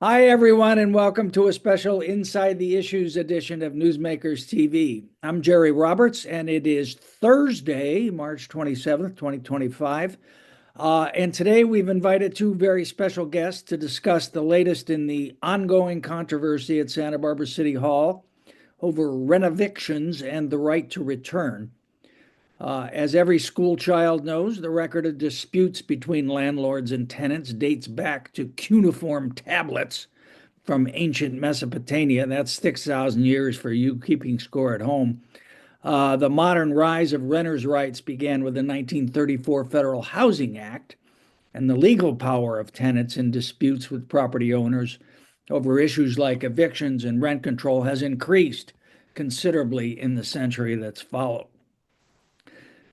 Hi, everyone, and welcome to a special Inside the Issues edition of Newsmakers TV. I'm Jerry Roberts, and it is Thursday, March 27th, 2025. And today we've invited two very special guests to discuss the latest in the ongoing controversy at Santa Barbara City Hall over renovictions and the right to return. As every school child knows, the record of disputes between landlords and tenants dates back to cuneiform tablets from ancient Mesopotamia. That's 6,000 years for you keeping score at home. The modern rise of renters' rights began with the 1934 Federal Housing Act, and the legal power of tenants in disputes with property owners over issues like evictions and rent control has increased considerably in the century that's followed.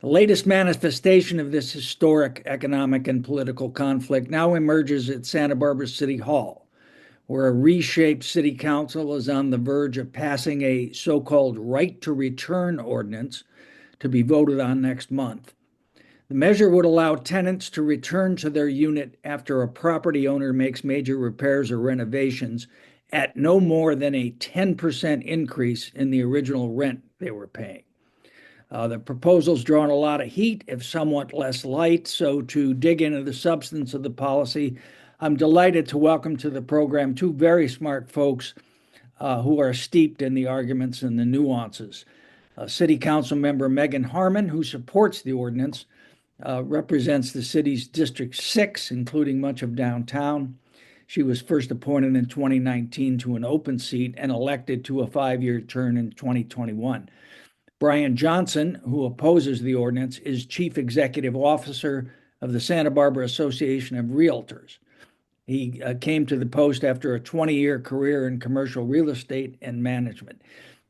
The latest manifestation of this historic economic and political conflict now emerges at Santa Barbara City Hall, where a reshaped city council is on the verge of passing a so called right to return ordinance to be voted on next month. The measure would allow tenants to return to their unit after a property owner makes major repairs or renovations at no more than a 10% increase in the original rent they were paying. The proposal's drawn a lot of heat, if somewhat less light. So, to dig into the substance of the policy, I'm delighted to welcome to the program two very smart folks who are steeped in the arguments and the nuances. City Council member Meagan Harmon, who supports the ordinance, represents the city's District 6, including much of downtown. She was first appointed in 2019 to an open seat and elected to a 5-year term in 2021. Brian Johnson, who opposes the ordinance, is Chief Executive Officer of the Santa Barbara Association of Realtors. He came to the post after a 20-year career in commercial real estate and management.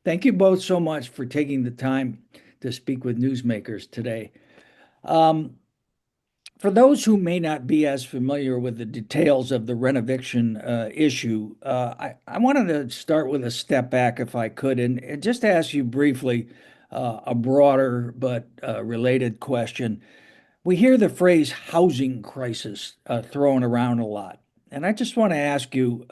Thank you both so much for taking the time to speak with newsmakers today. Um, for those who may not be as familiar with the details of the renoviction issue, I wanted to start with a step back, if I could, and just ask you briefly a broader but related question. We hear the phrase housing crisis thrown around a lot. And I just want to ask you,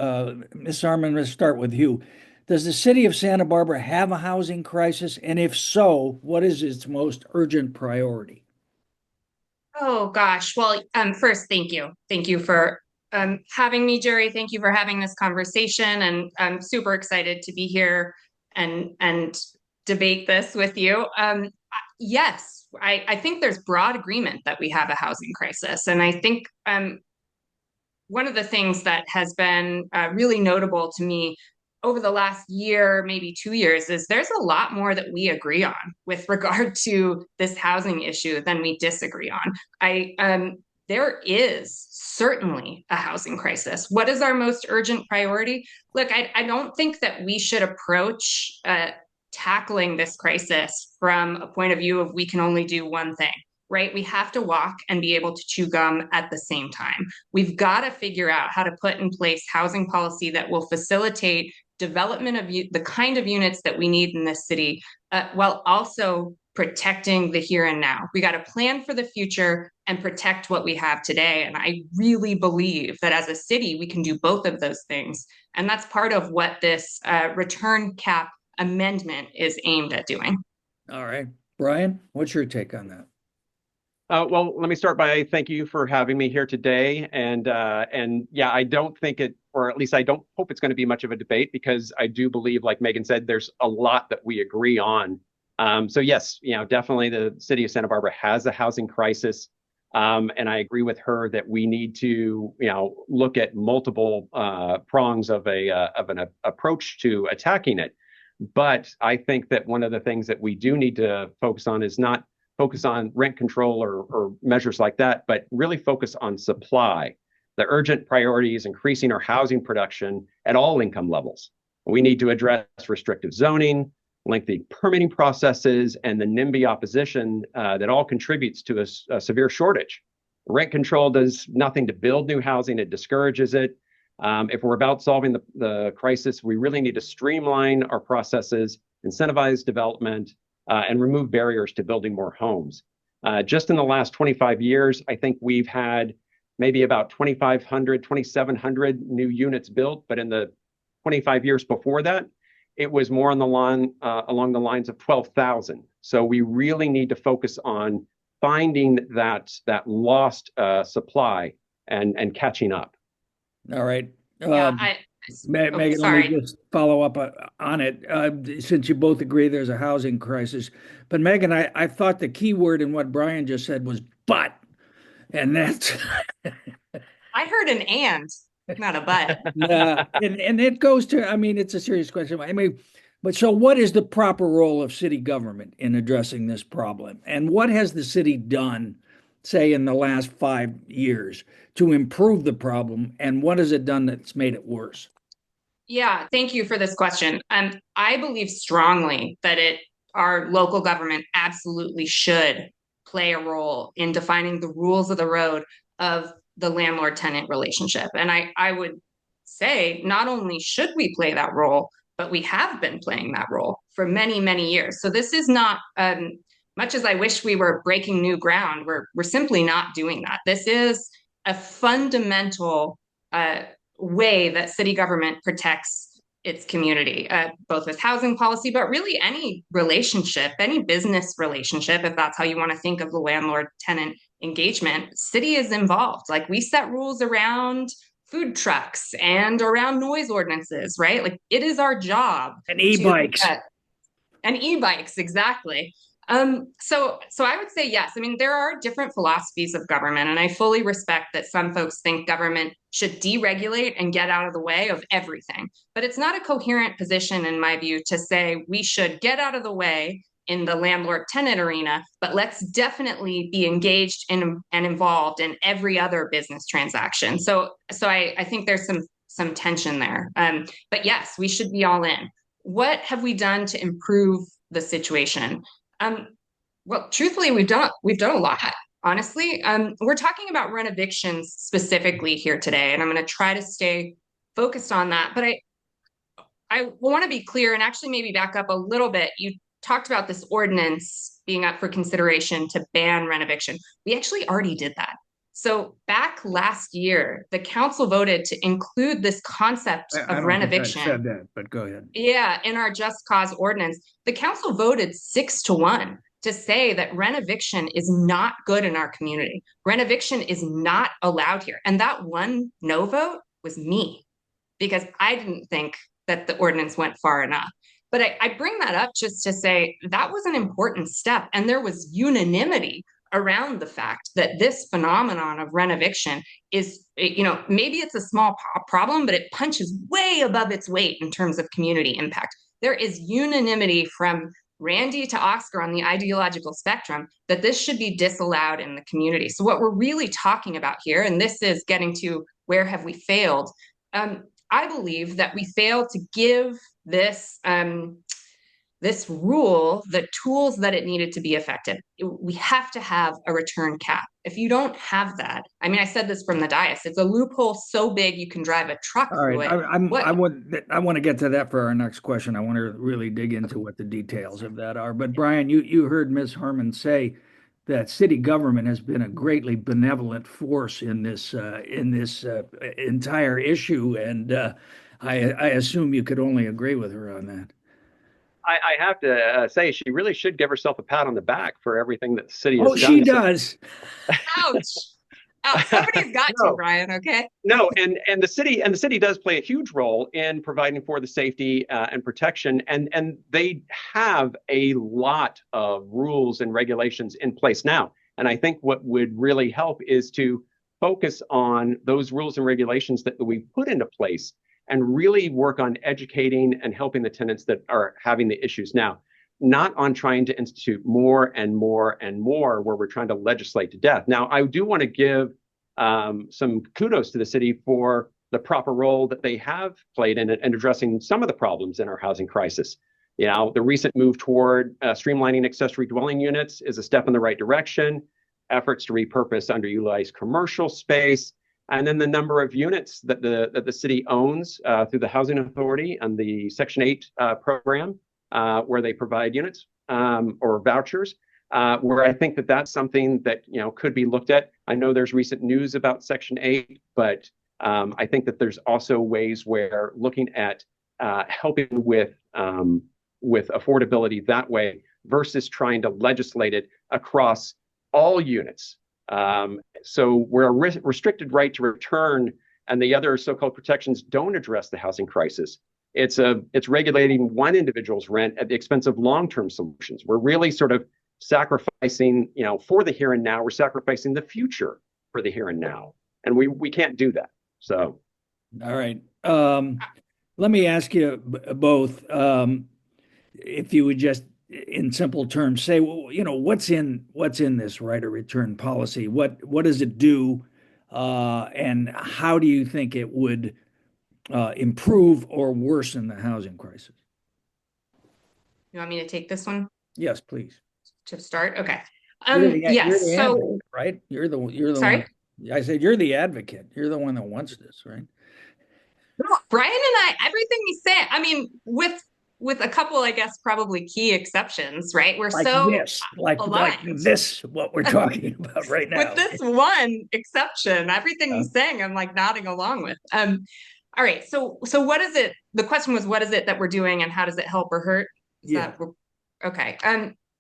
Ms. Harmon, let's start with you. Does the city of Santa Barbara have a housing crisis? And if so, what is its most urgent priority? Oh gosh. Well, first, thank you. Thank you for having me, Jerry. Thank you for having this conversation. And I'm super excited to be here and debate this with you. Yes, I think there's broad agreement that we have a housing crisis. And I think one of the things that has been really notable to me over the last year, maybe 2 years, is there's a lot more that we agree on with regard to this housing issue than we disagree on. There is certainly a housing crisis. What is our most urgent priority? Look, I don't think that we should approach tackling this crisis from a point of view of we can only do one thing, right? We have to walk and be able to chew gum at the same time. We've got to figure out how to put in place housing policy that will facilitate development of the kind of units that we need in this city, while also protecting the here and now. We got to plan for the future and protect what we have today. And I really believe that as a city, we can do both of those things. And that's part of what this return cap amendment is aimed at doing. All right. Brian, what's your take on that? Well, let me start by thank you for having me here today. And yeah, I don't think it, or at least I don't hope it's going to be much of a debate because I do believe, like Meagan said, there's a lot that we agree on. So yes, definitely the city of Santa Barbara has a housing crisis. And I agree with her that we need to, look at multiple prongs of an approach to attacking it. But I think that one of the things that we do need to focus on is not focus on rent control or measures like that, but really focus on supply. The urgent priority is increasing our housing production at all income levels. We need to address restrictive zoning, lengthy permitting processes, and the NIMBY opposition that all contributes to a severe shortage. Rent control does nothing to build new housing, it discourages it. If we're about solving the crisis, we really need to streamline our processes, incentivize development, and remove barriers to building more homes. Just in the last 25 years, I think we've had maybe about 2,500, 2,700 new units built. But in the 25 years before that, it was more on the line, along the lines of 12,000. So we really need to focus on finding that lost supply and catching up. All right. Yeah, Megan, let sorry. me just follow up on it. Since you both agree there's a housing crisis. But Megan, I thought the key word in what Brian just said was but. And that's I heard an and, not a but. yeah, and it goes to, I mean, it's a serious question. I mean, but so what is the proper role of city government in addressing this problem? And what has the city done, say, in the last 5 years to improve the problem? And what has it done that's made it worse? Yeah, thank you for this question. I believe strongly that our local government absolutely should play a role in defining the rules of the road of the landlord-tenant relationship. And I would say not only should we play that role, but we have been playing that role for many, many years. So this is not, much as I wish we were breaking new ground, we're simply not doing that. This is a fundamental way that city government protects its community, both with housing policy, but really any relationship, any business relationship, if that's how you want to think of the landlord-tenant engagement, city is involved. Like we set rules around food trucks and around noise ordinances, right? Like it is our job And to e-bikes. and e-bikes, exactly. So I would say yes. I mean, there are different philosophies of government, and I fully respect that some folks think government should deregulate and get out of the way of everything. But it's not a coherent position, in my view, to say we should get out of the way in the landlord-tenant arena, but let's definitely be engaged in and involved in every other business transaction. So I think there's some tension there. But yes, we should be all in. What have we done to improve the situation? Um, well, truthfully, we've done a lot, honestly. We're talking about renovictions specifically here today, and I'm going to try to stay focused on that. But I want to be clear and actually maybe back up a little bit. You talked about this ordinance being up for consideration to ban renoviction. We actually already did that. So back last year, the council voted to include this concept I of don't think I renoviction. said that, but go ahead. Yeah, in our just cause ordinance, the council voted 6-1 to say that renoviction is not good in our community. Renoviction is not allowed here. And that one no vote was me, because I didn't think that the ordinance went far enough. But I bring that up just to say that was an important step. And there was unanimity around the fact that this phenomenon of renoviction is, maybe it's a small problem, but it punches way above its weight in terms of community impact. There is unanimity from Randy to Oscar on the ideological spectrum that this should be disallowed in the community. So what we're really talking about here, and this is getting to where have we failed? I believe that we failed to give this this rule the tools that it needed to be effective. We have to have a return cap. If you don't have that, I mean, I said this from the dais, it's a loophole so big you can drive a truck All right, through it. I want to get to that for our next question. I want to really dig into what the details of that are. But Brian, you heard Ms. Harmon say that city government has been a greatly benevolent force in this entire issue, and I assume you could only agree with her on that. I have to say she really should give herself a pat on the back for everything that the city has Oh, done. she does. Ouch. Somebody's got to, Brian, okay? No, and the city does play a huge role in providing for the safety and protection, and they have a lot of rules and regulations in place now. And I think what would really help is to focus on those rules and regulations that we put into place and really work on educating and helping the tenants that are having the issues now, not on trying to institute more and more and more where we're trying to legislate to death. Now, I do want to give some kudos to the city for the proper role that they have played in addressing some of the problems in our housing crisis. You know, the recent move toward streamlining accessory dwelling units is a step in the right direction. Efforts to repurpose underutilized commercial space, and then the number of units that the city owns through the Housing Authority and the Section 8 program, where they provide units or vouchers. where I think that that's something that, could be looked at. I know there's recent news about Section 8, but I think that there's also ways where looking at helping with affordability that way versus trying to legislate it across all units. So where a restricted right to return and the other so-called protections don't address the housing crisis, it's regulating one individual's rent at the expense of long-term solutions. We're really sort of sacrificing, for the here and now. We're sacrificing the future for the here and now, and we can't do that. So, all right. Let me ask you both, if you would just, in simple terms, say, well, what's in this right of return policy? What does it do, and how do you think it would improve or worsen the housing crisis? You want me to take this one Yes, please. to start? Okay. You're the Yes. So, advocate, right? You're the sorry, one. I said you're the advocate. You're the one that wants this, right? Brian and I, everything we say, I mean, with a couple, I guess, probably key exceptions, right? We're Like so this, like aligned. this, what we're talking about right now. With this one exception, everything he's saying, I'm like nodding along with. All right. So what is it? The question was, what is it that we're doing, and how does it help or hurt? Is Yeah. that okay?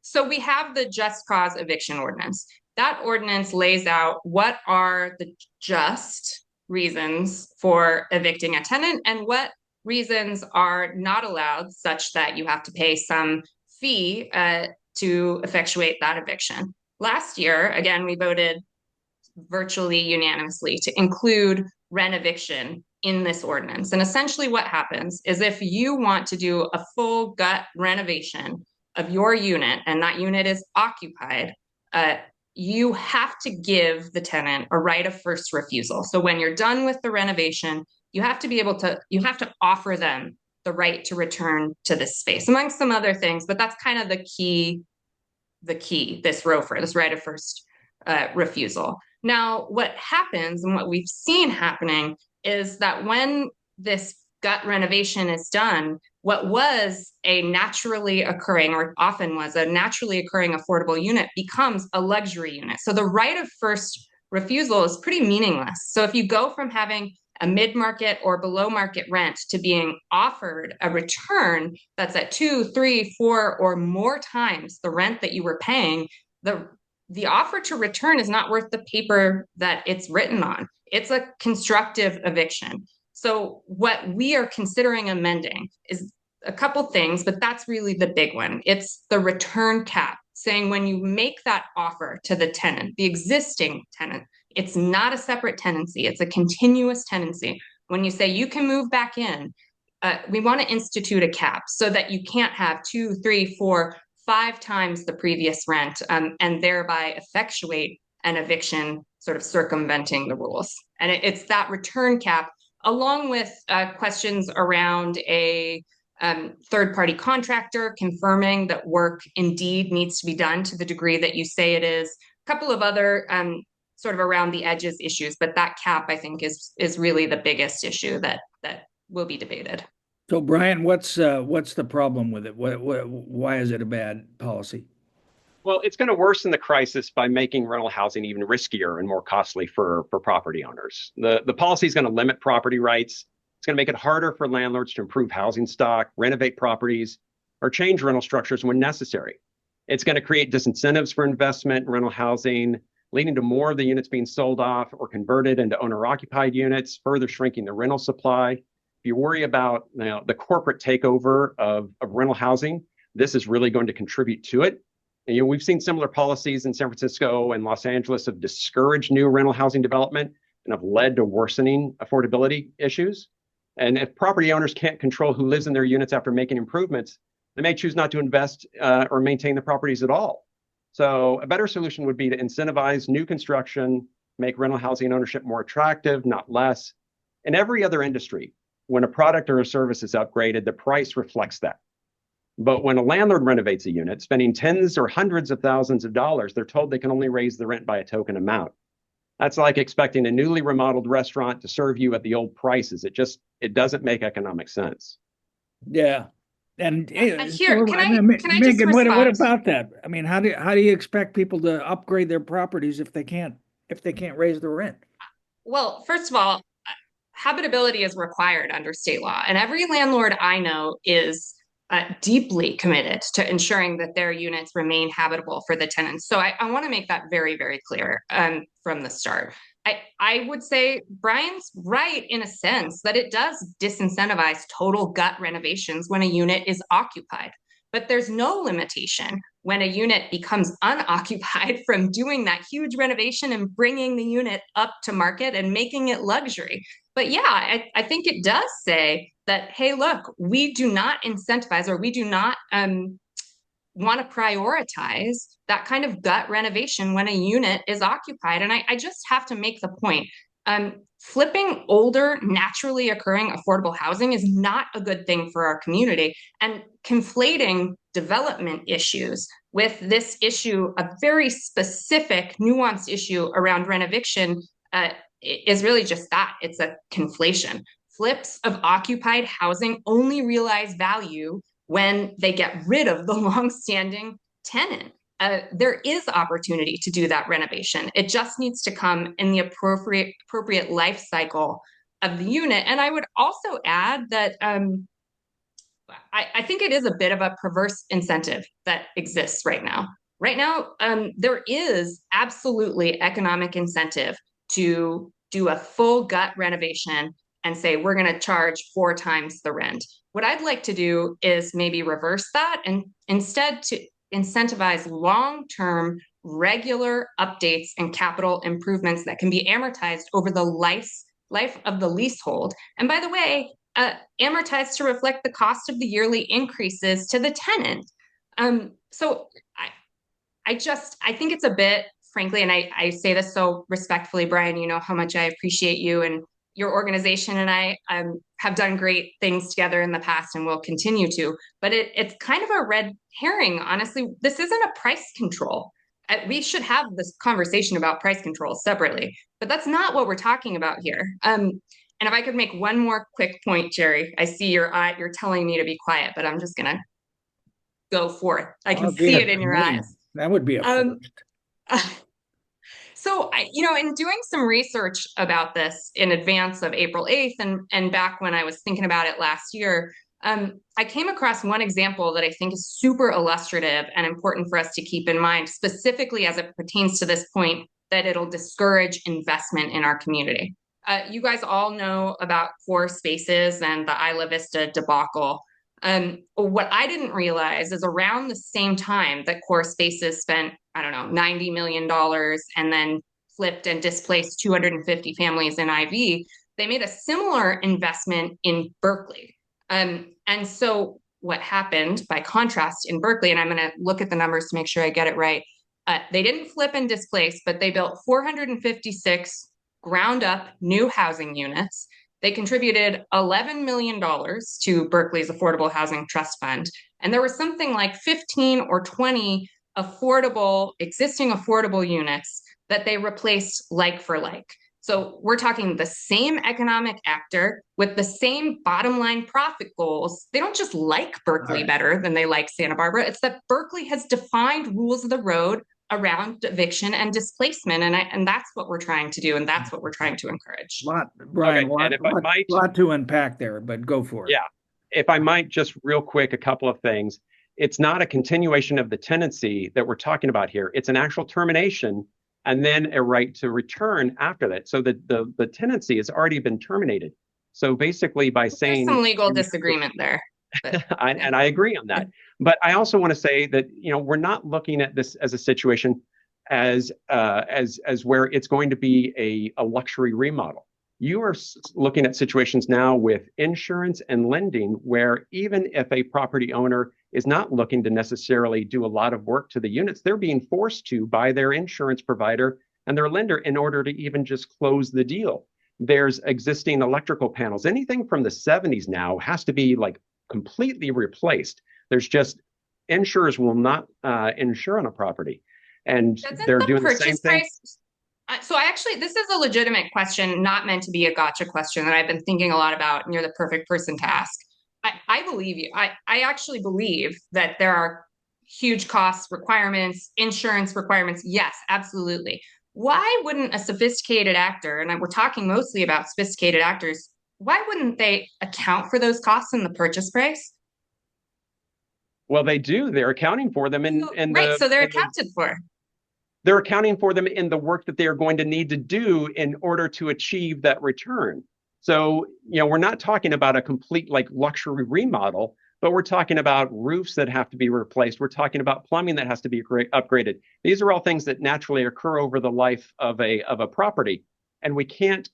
So we have the just cause eviction ordinance. That ordinance lays out what are the just reasons for evicting a tenant and what reasons are not allowed, such that you have to pay some fee to effectuate that eviction. Last year, again, we voted virtually unanimously to include renoviction in this ordinance. And essentially what happens is if you want to do a full gut renovation of your unit and that unit is occupied, you have to give the tenant a right of first refusal. So when you're done with the renovation, you have to offer them the right to return to this space, amongst some other things, but that's kind of the key, this ROFR, this right of first refusal. Now, what happens and what we've seen happening is that when this gut renovation is done, what was a naturally occurring, or often was a naturally occurring affordable unit, becomes a luxury unit. So the right of first refusal is pretty meaningless. So if you go from having a mid-market or below market rent to being offered a return that's at 2, 3, 4, or more times the rent that you were paying, the offer to return is not worth the paper that it's written on. It's a constructive eviction. So what we are considering amending is a couple things, but that's really the big one. It's the return cap, saying when you make that offer to the tenant, the existing tenant, it's not a separate tenancy, it's a continuous tenancy. When you say you can move back in, we want to institute a cap so that you can't have 2, 3, 4, 5 times the previous rent, and thereby effectuate an eviction, sort of circumventing the rules. And it's that return cap, along with questions around a third-party contractor confirming that work indeed needs to be done to the degree that you say it is. A couple of other sort of around the edges issues, but that cap, I think, is really the biggest issue that will be debated. So, Brian, what's the problem with it? Why is it a bad policy? Well, it's going to worsen the crisis by making rental housing even riskier and more costly for property owners. The policy is going to limit property rights. It's going to make it harder for landlords to improve housing stock, renovate properties, or change rental structures when necessary. It's going to create disincentives for investment in rental housing, leading to more of the units being sold off or converted into owner-occupied units, further shrinking the rental supply. If you worry about the corporate takeover of rental housing, this is really going to contribute to it. And, we've seen similar policies in San Francisco and Los Angeles have discouraged new rental housing development and have led to worsening affordability issues. And if property owners can't control who lives in their units after making improvements, they may choose not to invest or maintain the properties at all. So a better solution would be to incentivize new construction, make rental housing ownership more attractive, not less. In every other industry, when a product or a service is upgraded, the price reflects that. But when a landlord renovates a unit, spending tens or hundreds of thousands of dollars, they're told they can only raise the rent by a token amount. That's like expecting a newly remodeled restaurant to serve you at the old prices. It doesn't make economic sense. Yeah. And Here, can I just Megan, what respond? about that? I mean, how do you expect people to upgrade their properties if they can't raise the rent? Well, first of all, habitability is required under state law, and every landlord I know is deeply committed to ensuring that their units remain habitable for the tenants. So I want to make that very, very clear from the start. I would say Brian's right in a sense that it does disincentivize total gut renovations when a unit is occupied. But there's no limitation when a unit becomes unoccupied from doing that huge renovation and bringing the unit up to market and making it luxury. But yeah, I think it does say that, hey, look, we do not incentivize or we do not want to prioritize that kind of gut renovation when a unit is occupied. And I just have to make the point. Flipping older, naturally occurring affordable housing is not a good thing for our community. And conflating development issues with this issue, a very specific, nuanced issue around renovation, is really just that. It's a conflation. Flips of occupied housing only realize value when they get rid of the longstanding tenant. There is opportunity to do that renovation. It just needs to come in the appropriate life cycle of the unit. And I would also add that I think it is a bit of a perverse incentive that exists right now. Right now, there is absolutely economic incentive to do a full gut renovation and say, we're going to charge 4 times the rent. What I'd like to do is maybe reverse that and instead to incentivize long-term regular updates and capital improvements that can be amortized over the life of the leasehold. And by the way, amortized to reflect the cost of the yearly increases to the tenant. So I think it's a bit, frankly, and I say this so respectfully, Brian, you know how much I appreciate you and your organization and I have done great things together in the past and will continue to, but it's kind of a red herring, honestly. This isn't a price control. We should have this conversation about price control separately, but that's not what we're talking about here. And if I could make one more quick point, Jerry, I see you're telling me to be quiet, but I'm just gonna go forth. I can see it in your eyes. That would be a first. So, in doing some research about this in advance of April 8th and back when I was thinking about it last year, I came across one example that I think is super illustrative and important for us to keep in mind, specifically as it pertains to this point that it'll discourage investment in our community. You guys all know about Core Spaces and the Isla Vista debacle. What I didn't realize is around the same time that Core Spaces spent, I don't know, $90 million and then flipped and displaced 250 families in IV, they made a similar investment in Berkeley. And so what happened by contrast in Berkeley, and I'm going to look at the numbers to make sure I get it right. They didn't flip and displace, but they built 456 ground up new housing units. They contributed $11 million to Berkeley's Affordable Housing Trust Fund. And there was something like 15 or 20 existing affordable units that they replaced like for like. So we're talking the same economic actor with the same bottom line profit goals. They don't just like Berkeley better than they like Santa Barbara. It's that Berkeley has defined rules of the road around eviction and displacement. And that's what we're trying to do. And that's what we're trying to encourage. Brian, lot to unpack there, but go for it. Yeah. If I might just real quick, a couple of things. It's not a continuation of the tenancy that we're talking about here. It's an actual termination and then a right to return after that. So the tenancy has already been terminated. So basically by saying— There's some legal disagreement there. And I agree on that. But I also want to say that, we're not looking at this as a situation as where it's going to be a luxury remodel. You are looking at situations now with insurance and lending where even if a property owner is not looking to necessarily do a lot of work to the units, they're being forced to by their insurance provider and their lender in order to even just close the deal. There's existing electrical panels. Anything from the 70s now has to be like completely replaced. There's just insurers will not insure on a property, and they're doing the same thing. So this is a legitimate question, not meant to be a gotcha question that I've been thinking a lot about, and you're the perfect person to ask. I believe you. I actually believe that there are huge cost requirements, insurance requirements. Yes, absolutely. Why wouldn't a sophisticated actor, and we're talking mostly about sophisticated actors, why wouldn't they account for those costs in the purchase price? Well, they do. They're accounting for them Right, so they're accounted for. they're accounting for them in the work that they are going to need to do in order to achieve that return. So, we're not talking about a complete like luxury remodel, but we're talking about roofs that have to be replaced. We're talking about plumbing that has to be upgraded. These are all things that naturally occur over the life of a property. And we can't,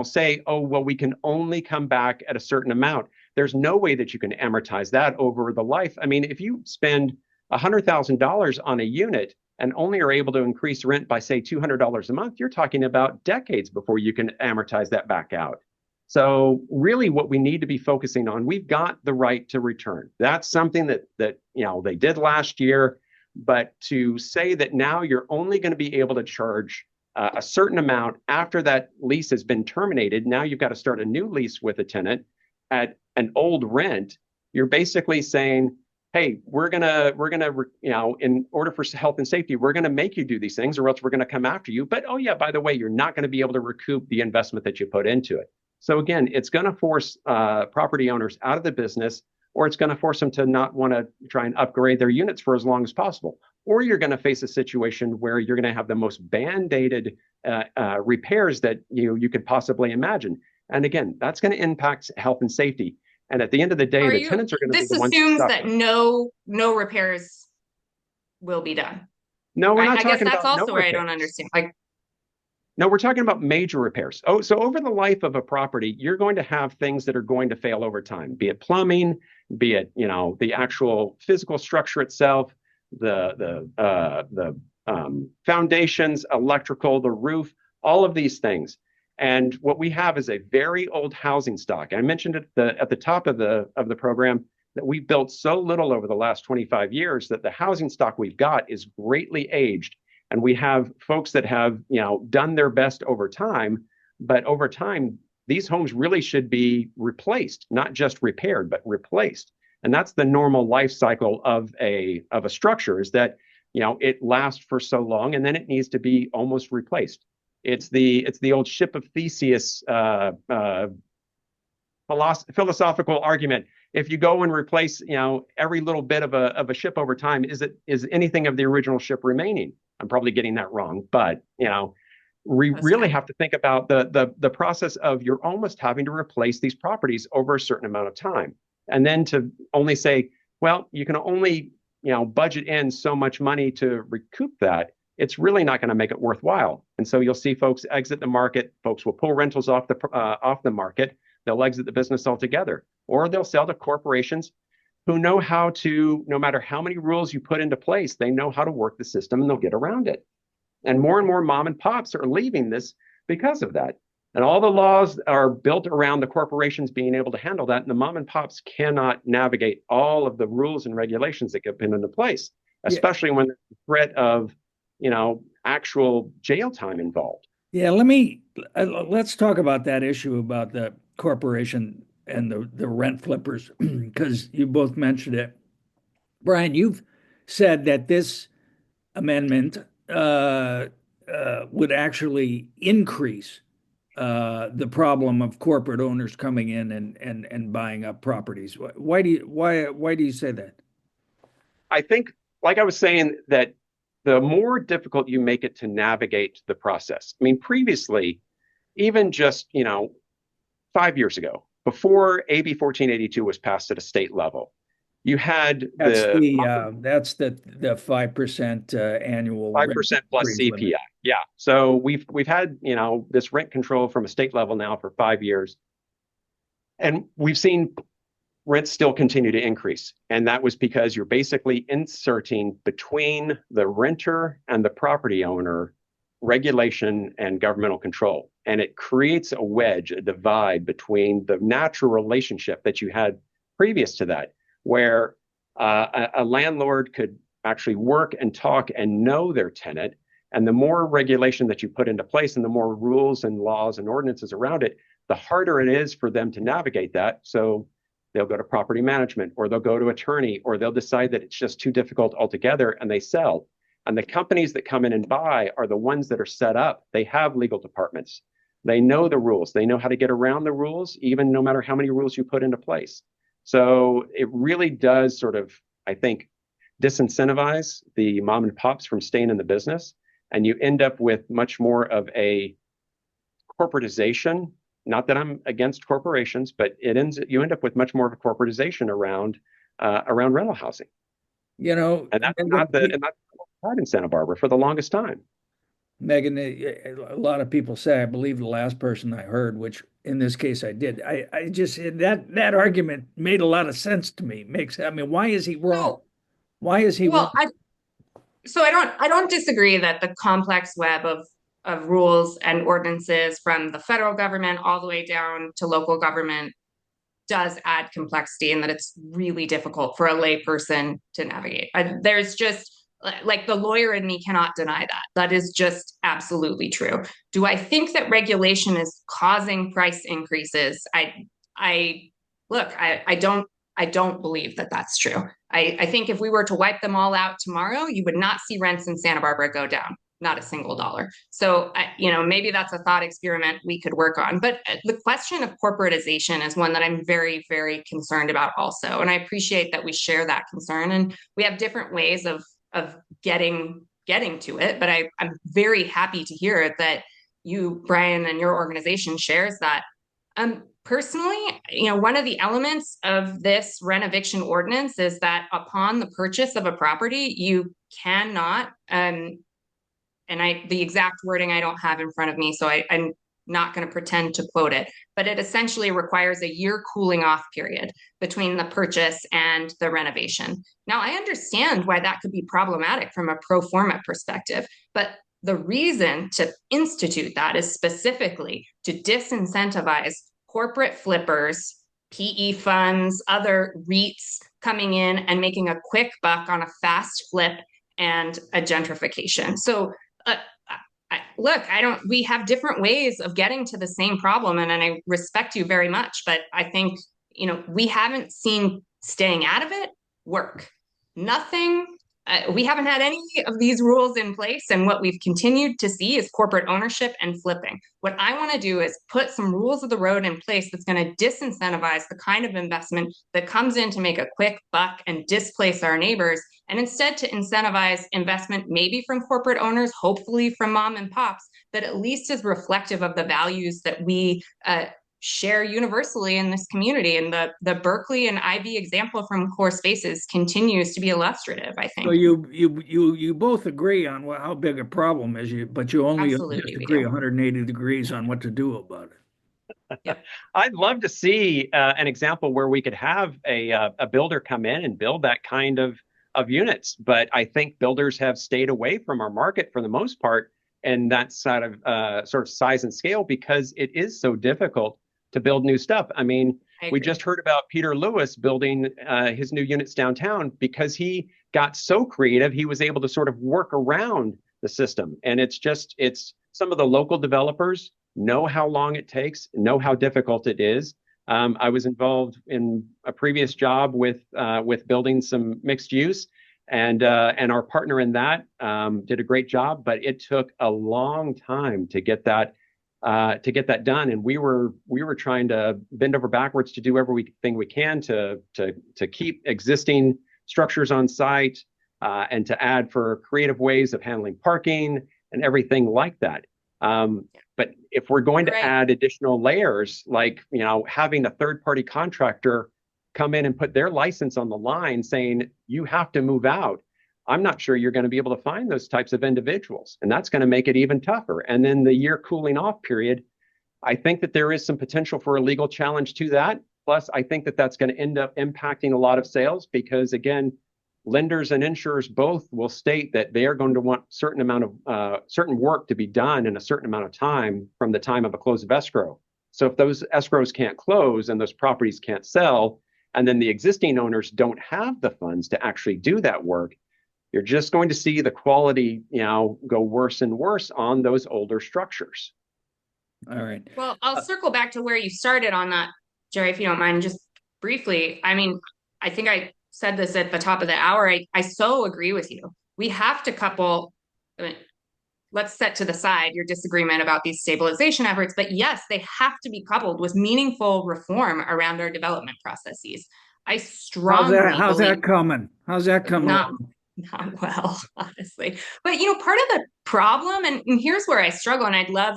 say, oh, well, we can only come back at a certain amount. There's no way that you can amortize that over the life. I mean, if you spend $100,000 on a unit and only are able to increase rent by, say, $200 a month, you're talking about decades before you can amortize that back out. So really what we need to be focusing on, we've got the right to return. That's something that they did last year. But to say that now you're only going to be able to charge a certain amount after that lease has been terminated, now you've got to start a new lease with a tenant at an old rent, you're basically saying, hey, we're gonna, in order for health and safety, we're gonna make you do these things, or else we're gonna come after you. But oh yeah, by the way, you're not gonna be able to recoup the investment that you put into it. So again, it's gonna force property owners out of the business, or it's gonna force them to not want to try and upgrade their units for as long as possible. Or you're gonna face a situation where you're gonna have the most band-aided repairs that you could possibly imagine. And again, that's going to impact health and safety. And at the end of the day, the tenants are going to be the ones This assumes that no repairs will be done. No, we're not I guess talking that's about also no where I repairs. don't understand. Like, no, we're talking about major repairs. Oh, so over the life of a property, you're going to have things that are going to fail over time, be it plumbing, be it, the actual physical structure itself, the foundations, electrical, the roof, all of these things. And what we have is a very old housing stock. I mentioned at the top of the program that we built so little over the last 25 years that the housing stock we've got is greatly aged. And we have folks that have, done their best over time, but over time, these homes really should be replaced, not just repaired, but replaced. And that's the normal life cycle of a structure, is that, it lasts for so long and then it needs to be almost replaced. It's the old ship of Theseus philosophical argument. If you go and replace, every little bit of a ship over time, is anything of the original ship remaining? I'm probably getting that wrong, but we really have to think about the process of you're almost having to replace these properties over a certain amount of time, and then to only say, well, you can only budget in so much money to recoup that. It's really not going to make it worthwhile. And so you'll see folks exit the market. Folks will pull rentals off the market. They'll exit the business altogether, or they'll sell to corporations who know how to, no matter how many rules you put into place, they know how to work the system and they'll get around it. And more mom and pops are leaving this because of that. And all the laws are built around the corporations being able to handle that. And the mom and pops cannot navigate all of the rules and regulations that get put into place, especially when there's the threat of, actual jail time involved. Yeah, let's talk about that issue about the corporation and the rent flippers, because you both mentioned it. Brian, you've said that this amendment would actually increase the problem of corporate owners coming in and buying up properties. Why do you say that? I think, like I was saying, that the more difficult you make it to navigate the process. I mean, previously, even just 5 years ago, before AB 1482 was passed at a state level, you had that's the 5% annual 5% plus CPI. Limit. Yeah. So we've had this rent control from a state level now for 5 years, and we've seen rents still continue to increase. And that was because you're basically inserting between the renter and the property owner regulation and governmental control. And it creates a wedge, a divide between the natural relationship that you had previous to that, where a landlord could actually work and talk and know their tenant. And the more regulation that you put into place and the more rules and laws and ordinances around it, the harder it is for them to navigate that. So they'll go to property management, or they'll go to attorney, or they'll decide that it's just too difficult altogether and they sell. And the companies that come in and buy are the ones that are set up. They have legal departments. They know the rules. They know how to get around the rules, even no matter how many rules you put into place. So it really does sort of, I think, disincentivize the mom and pops from staying in the business. And you end up with much more of a corporatization. Not that I'm against corporations, but you end up with much more of a corporatization around rental housing. And that's not in Santa Barbara for the longest time. Megan, a lot of people say, I believe the last person I heard, which in this case I did. I just that argument made a lot of sense to me. Why is he wrong? Why is he wrong? I don't disagree that the complex web of rules and ordinances from the federal government all the way down to local government does add complexity, and that it's really difficult for a layperson to navigate. There's just like the lawyer in me cannot deny that. That is just absolutely true. Do I think that regulation is causing price increases? I don't believe that that's true. I think if we were to wipe them all out tomorrow, you would not see rents in Santa Barbara go down, not a single dollar. So, maybe that's a thought experiment we could work on. But the question of corporatization is one that I'm very, very concerned about also. And I appreciate that we share that concern, and we have different ways of getting to it. But I'm very happy to hear that you, Brian, and your organization shares that. Personally, one of the elements of this renoviction ordinance is that upon the purchase of a property, you cannot, the exact wording I don't have in front of me, so I'm not going to pretend to quote it, but it essentially requires a year cooling off period between the purchase and the renovation. Now, I understand why that could be problematic from a pro forma perspective, but the reason to institute that is specifically to disincentivize corporate flippers, PE funds, other REITs coming in and making a quick buck on a fast flip and a gentrification. So we have different ways of getting to the same problem, and I respect you very much, but I think, we haven't seen staying out of it work. We haven't had any of these rules in place, and what we've continued to see is corporate ownership and flipping. What I want to do is put some rules of the road in place that's going to disincentivize the kind of investment that comes in to make a quick buck and displace our neighbors, and instead to incentivize investment maybe from corporate owners, hopefully from mom and pops, that at least is reflective of the values that we share universally in this community. And the Berkeley and Ivy example from Core Spaces continues to be illustrative, I think. So you both agree on how big a problem is, but you only disagree 180 degrees on what to do about it. Yeah. I'd love to see an example where we could have a builder come in and build that kind of units, but I think builders have stayed away from our market for the most part, and that sort of size and scale, because it is so difficult to build new stuff. I mean, we just heard about Peter Lewis building his new units downtown because he got so creative. He was able to sort of work around the system. And it's some of the local developers know how long it takes, know how difficult it is. I was involved in a previous job with building some mixed use, and our partner in that did a great job, but it took a long time to get that done. And we were trying to bend over backwards to do everything we can to keep existing structures on site, and to add for creative ways of handling parking and everything like that. But if we're going to add additional layers, like, having a third-party contractor come in and put their license on the line saying you have to move out, I'm not sure you're going to be able to find those types of individuals. And that's going to make it even tougher. And then the year cooling off period, I think that there is some potential for a legal challenge to that. Plus, I think that that's going to end up impacting a lot of sales because, again, lenders and insurers both will state that they are going to want certain work to be done in a certain amount of time from the time of a close of escrow. So if those escrows can't close and those properties can't sell, and then the existing owners don't have the funds to actually do that work, you're just going to see the quality, go worse and worse on those older structures. All right. Well, I'll circle back to where you started on that, Jerry, if you don't mind, just briefly, I mean, I think I said this at the top of the hour. I so agree with you. We have to couple, I mean, let's set to the side your disagreement about these stabilization efforts, but yes, they have to be coupled with meaningful reform around our development processes. I strongly How's believe that coming? How's that coming not along? not well, honestly. But part of the problem, and here's where I struggle, and I'd love,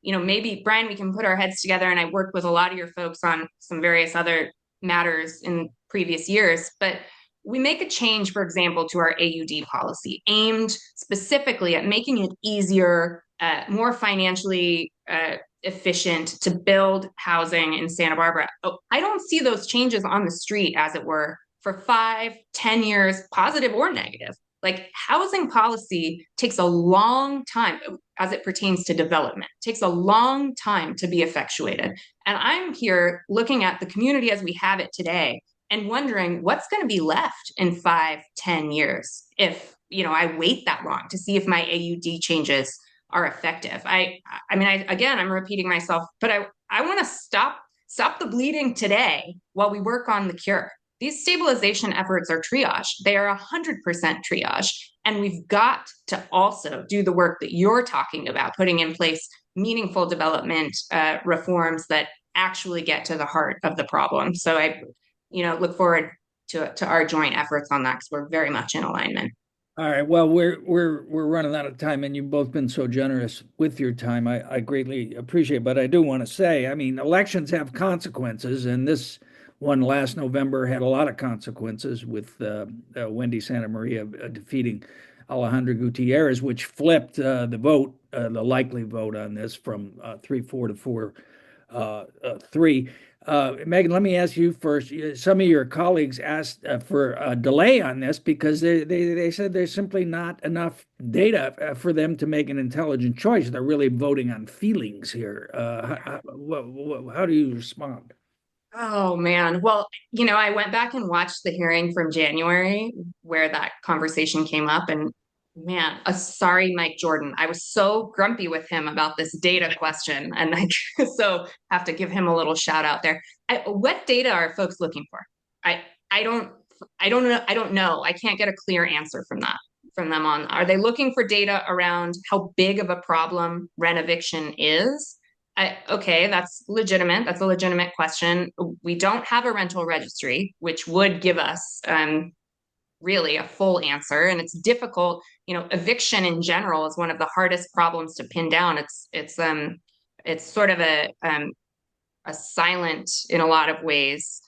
maybe Brian, we can put our heads together. And I worked with a lot of your folks on some various other matters in previous years, but we make a change, for example, to our AUD policy aimed specifically at making it easier, more financially efficient to build housing in Santa Barbara. Oh, I don't see those changes on the street, as it were, for 5, 10 years, positive or negative. Like housing policy takes a long time as it pertains to development, it takes a long time to be effectuated. And I'm here looking at the community as we have it today and wondering what's going to be left in 5, 10 years if I wait that long to see if my AUD changes are effective. Again, I'm repeating myself, but I want to stop the bleeding today while we work on the cure. These stabilization efforts are triage. They are 100% triage. And we've got to also do the work that you're talking about, putting in place meaningful development reforms that actually get to the heart of the problem. So I, look forward to our joint efforts on that because we're very much in alignment. All right. Well, we're running out of time, and you've both been so generous with your time. I greatly appreciate it. But I do want to say, I mean, elections have consequences, and this one last November had a lot of consequences with Wendy Santa Maria defeating Alejandro Gutierrez, which flipped the vote, the likely vote on this from 3-4 to 4-3. Meagan, let me ask you first. Some of your colleagues asked for a delay on this because they said there's simply not enough data for them to make an intelligent choice. They're really voting on feelings here. How do you respond? Oh man. Well, I went back and watched the hearing from January where that conversation came up, and man, a sorry Mike Jordan. I was so grumpy with him about this data question, and I so have to give him a little shout out there. What data are folks looking for? I I don't I don't know. I don't know. I can't get a clear answer from them on. Are they looking for data around how big of a problem rent eviction is? Okay, that's legitimate. That's a legitimate question. We don't have a rental registry, which would give us really a full answer. And it's difficult. Eviction in general is one of the hardest problems to pin down. It's sort of a silent, in a lot of ways,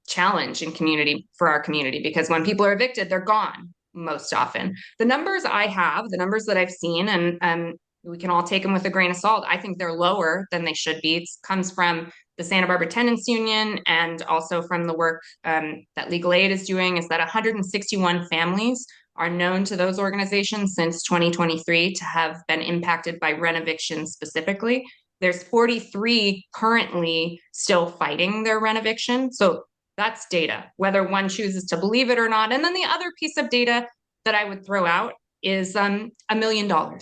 challenge in community for our community because when people are evicted, they're gone most often. The numbers I have, the numbers that I've seen, and we can all take them with a grain of salt. I think they're lower than they should be. It comes from the Santa Barbara Tenants Union and also from the work that Legal Aid is doing, is that 161 families are known to those organizations since 2023 to have been impacted by rent eviction specifically. There's 43 currently still fighting their rent eviction. So that's data, whether one chooses to believe it or not. And then the other piece of data that I would throw out is $1 million. $1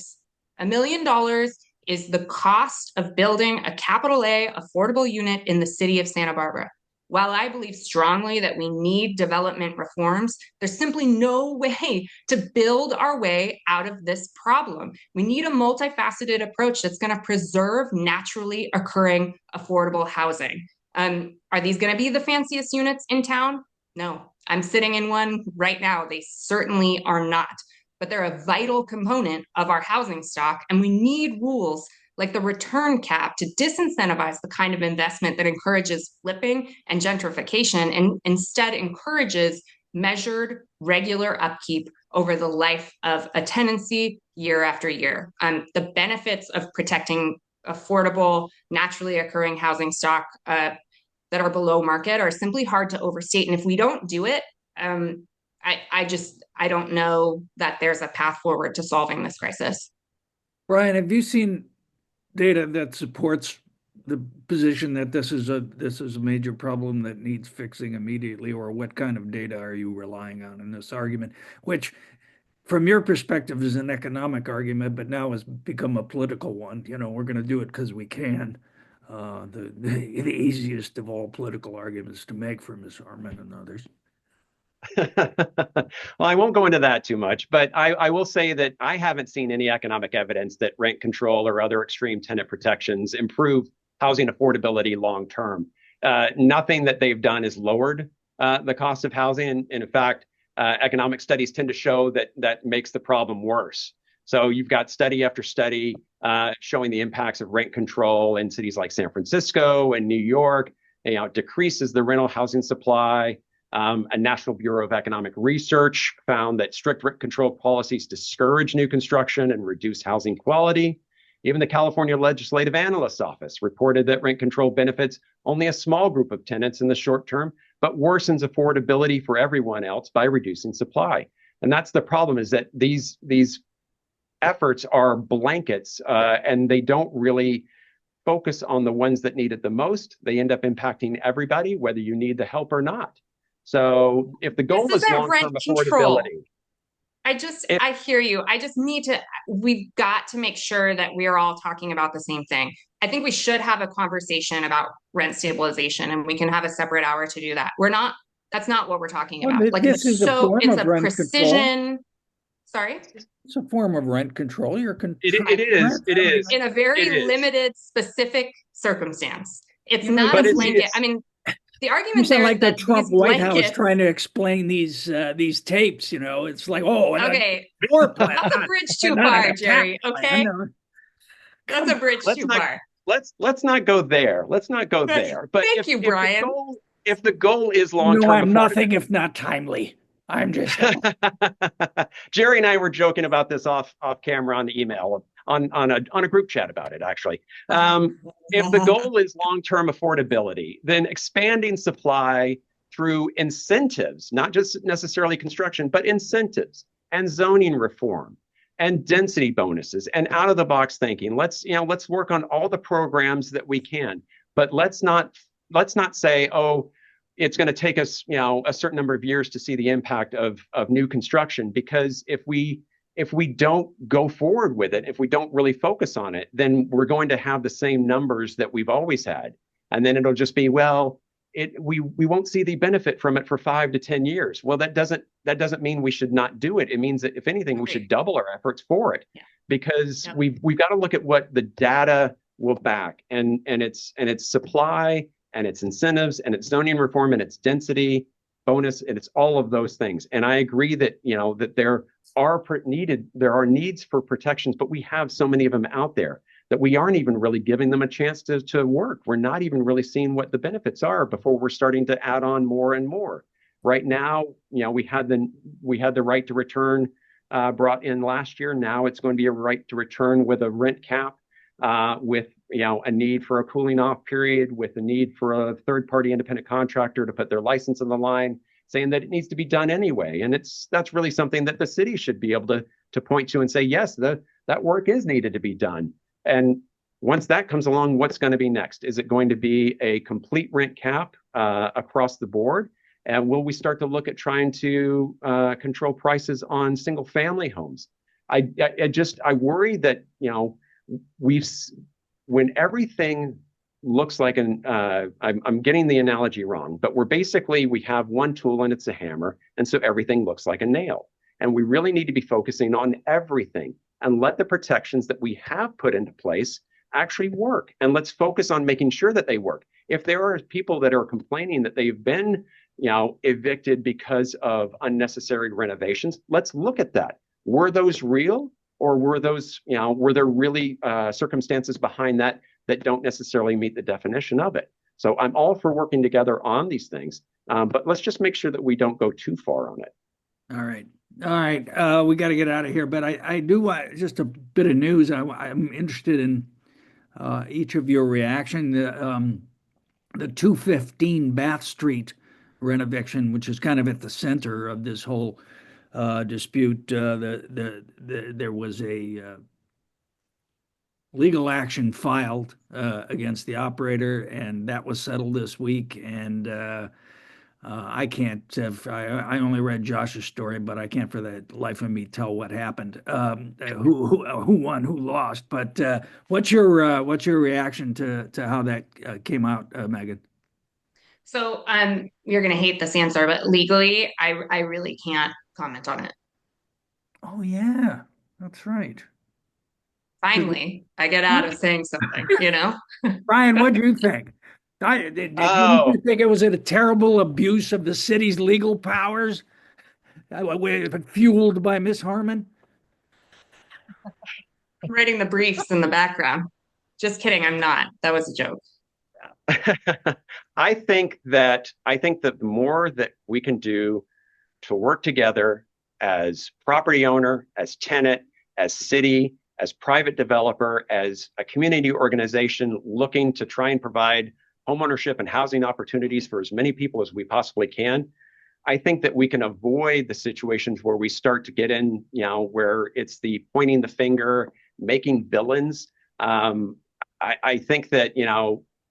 million is the cost of building a capital A affordable unit in the city of Santa Barbara. While I believe strongly that we need development reforms, there's simply no way to build our way out of this problem. We need a multifaceted approach that's going to preserve naturally occurring affordable housing. Are these going to be the fanciest units in town? No, I'm sitting in one right now. They certainly are not, but they're a vital component of our housing stock, and we need rules like the return cap to disincentivize the kind of investment that encourages flipping and gentrification and instead encourages measured, regular upkeep over the life of a tenancy year after year. The benefits of protecting affordable, naturally occurring housing stock that are below market are simply hard to overstate. And if we don't do it, I don't know that there's a path forward to solving this crisis. Brian, have you seen data that supports the position that this is a major problem that needs fixing immediately, or what kind of data are you relying on in this argument, which from your perspective is an economic argument, but now has become a political one? We're going to do it because we can. the easiest of all political arguments to make for Ms. Harmon and others. Well, I won't go into that too much, but I will say that I haven't seen any economic evidence that rent control or other extreme tenant protections improve housing affordability long term. Nothing that they've done has lowered the cost of housing. And in fact, economic studies tend to show that that makes the problem worse. So you've got study after study showing the impacts of rent control in cities like San Francisco and New York. It decreases the rental housing supply. A National Bureau of Economic Research found that strict rent control policies discourage new construction and reduce housing quality. Even the California Legislative Analyst's Office reported that rent control benefits only a small group of tenants in the short term, but worsens affordability for everyone else by reducing supply. And that's the problem, is that these efforts are blankets and they don't really focus on the ones that need it the most. They end up impacting everybody, whether you need the help or not. So if the goal is long-term affordability, I hear you. We've got to make sure that we are all talking about the same thing. I think we should have a conversation about rent stabilization, and we can have a separate hour to do that. That's not what we're talking about. Like, this is a form of rent precision. Control. Sorry? It's a form of rent control. It is. In a very limited, specific circumstance. It's not a blanket. I mean, the argument there like the Trump White House trying to explain these tapes, it's like, okay, that's a bridge too far, Jerry. Okay, that's a bridge too far. Let's not go there. Let's not go there. But thank you, Brian. If the goal is long-term, no, I'm nothing if not timely. I'm just Jerry and I were joking about this off camera on the email on a group chat about it, actually. If the goal is long-term affordability, then expanding supply through incentives, not just necessarily construction, but incentives and zoning reform and density bonuses and out-of-the-box thinking. Let's work on all the programs that we can, but let's not say, oh, it's going to take us, a certain number of years to see the impact of new construction, because if we don't go forward with it, if we don't really focus on it, then we're going to have the same numbers that we've always had. And then it'll just be, we won't see the benefit from it for 5 to 10 years. Well, that doesn't mean we should not do it. It means that if anything, we should double our efforts for it, because we've got to look at what the data will back, and it's supply, and its incentives, and its zoning reform, and its density bonus, and it's all of those things. And I agree that that there are needs for protections, but we have so many of them out there that we aren't even really giving them a chance to work. We're not even really seeing what the benefits are before we're starting to add on more and more. Right now, we had the right to return brought in last year. Now it's going to be a right to return with a rent cap, with a need for a cooling off period, with a need for a third-party independent contractor to put their license on the line, saying that it needs to be done anyway. And that's really something that the city should be able to point to and say, yes, that work is needed to be done. And once that comes along, what's going to be next? Is it going to be a complete rent cap across the board? And will we start to look at trying to control prices on single family homes? I worry that, when everything looks like I'm getting the analogy wrong, but we have one tool and it's a hammer. And so everything looks like a nail. And we really need to be focusing on everything and let the protections that we have put into place actually work. And let's focus on making sure that they work. If there are people that are complaining that they've been, evicted because of unnecessary renovations, let's look at that. Were those real? Or were there really circumstances behind that don't necessarily meet the definition of it? So I'm all for working together on these things, but let's just make sure that we don't go too far on it. All right. We got to get out of here, but I do want just a bit of news. I'm interested in each of your reaction. The 215 Bath Street renovation, which is kind of at the center of this whole dispute. There was a legal action filed against the operator, and that was settled this week. And I can't have, I only read Josh's story, but I can't for the life of me tell what happened, who won, who lost. But what's your reaction to how that came out, Megan? So you're gonna hate this answer, but legally, I really can't comment on it. Oh yeah, that's right. Finally, I get out of saying something, you know? Brian, what do you think? Didn't you Oh, think it was a terrible abuse of the city's legal powers, fueled by Miss Harmon? Writing the briefs in the background. Just kidding, I'm not. That was a joke. I think that the more that we can do to work together as property owner, as tenant, as city, as private developer, as a community organization looking to try and provide homeownership and housing opportunities for as many people as we possibly can. I think that we can avoid the situations where we start to get in, where it's the pointing the finger, making villains. I think that,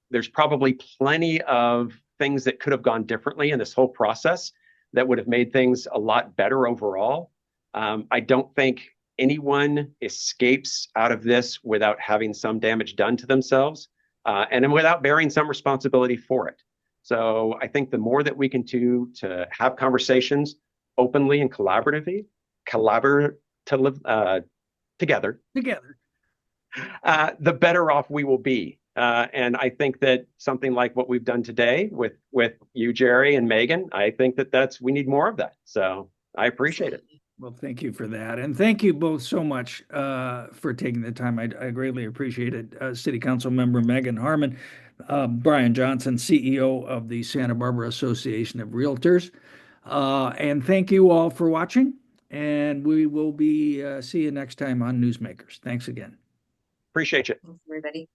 there's probably plenty of things that could have gone differently in this whole process that would have made things a lot better overall. I don't think anyone escapes out of this without having some damage done to themselves, and without bearing some responsibility for it. So I think the more that we can do to have conversations openly and collaborate to live together, Together. the better off we will be. And I think that something like what we've done today with you, Jerry, and Megan, I think that we need more of that. So I appreciate it. Well, thank you for that. And thank you both so much for taking the time. I greatly appreciate it. City Council member Meagan Harmon, Brian Johnson, CEO of the Santa Barbara Association of Realtors. And thank you all for watching. And we will be see you next time on Newsmakers. Thanks again. Appreciate you. Thanks, everybody.